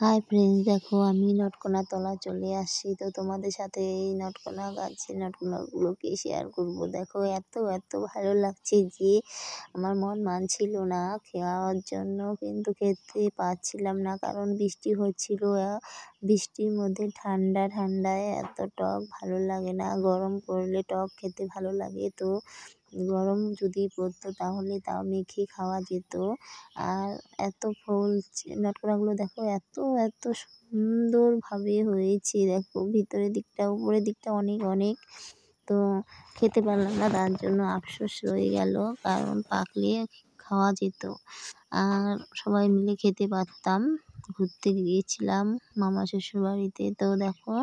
Hi friends, দেখো আমি নটকোনা তলা চলে আসছি। তো তোমাদের সাথে এই নটকোনা গাছের নটকোনাগুলোকে শেয়ার করব। দেখো এত ভালো লাগছে যে আমার মন মানছিল না খাওয়ার জন্য, কিন্তু খেতে পাচ্ছিলাম না কারণ বৃষ্টি হচ্ছিল। বৃষ্টির মধ্যে ঠান্ডায় এত টক ভালো লাগে না, গরম পড়লে টক খেতে ভালো লাগে। তো গরম যদি পড়তো তাহলে তাও মেখে খাওয়া যেত। আর এত ফলছে নটকোনাগুলো, দেখো এত সুন্দরভাবে হয়েছে। দেখো ভিতরের দিকটা উপরের দিকটা অনেক তো খেতে পারলাম না, তার জন্য আফসোস রয়ে গেল, কারণ পাকলে খাওয়া যেত আর সবাই মিলে খেতে পারতাম। ঘুরতে গিয়েছিলাম মামা শ্বশুর বাড়িতে। তো দেখো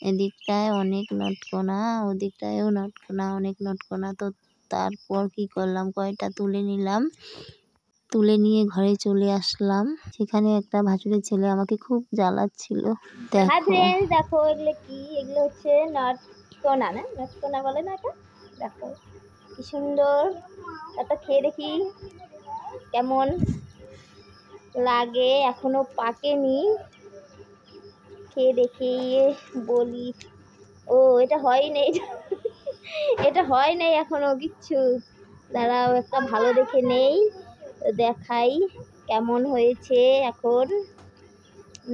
এদিকটায় অনেক নটকোনা, ওদিকটায়ও নটকোনা, অনেক নটকোনা। তো তারপর কি করলাম, কয়টা তুলে নিলাম, তুলে নিয়ে ঘরে চলে আসলাম। সেখানে একটা ভাসুরের ছেলে আমাকে খুব জ্বালাচ্ছিল। দেখো দেখো এগুলো কি, এগুলো হচ্ছে নটকোনা, না নটকোনা বলে না এটা। দেখো কি সুন্দর, এটা খেয়ে দেখি কেমন লাগে। এখনো পাকেনি, খেয়ে দেখি বলি। ও এটা হয় নাই, এটা হয় নাই এখনো কিচ্ছু। দাঁড়াও একটা ভালো দেখে নেই, দেখাই কেমন হয়েছে এখন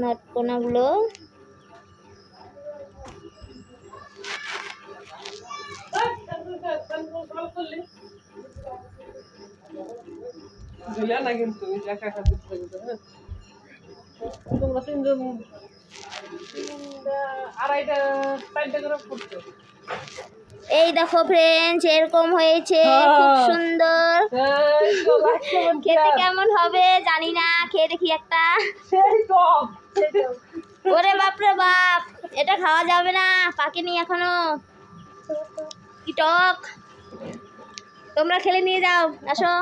নটকোনাগুলো। এই দেখো ফ্রেন্ডস, এরকম হয়েছে, খুব সুন্দর। খেতে কেমন হবে জানি না, খেয়ে দেখি একটা। ওরে বাপরে বাপ, এটা খাওয়া যাবে না, পাকেনি এখনো, কি টক। তোমরা খেলে নিয়ে যাও, আসো।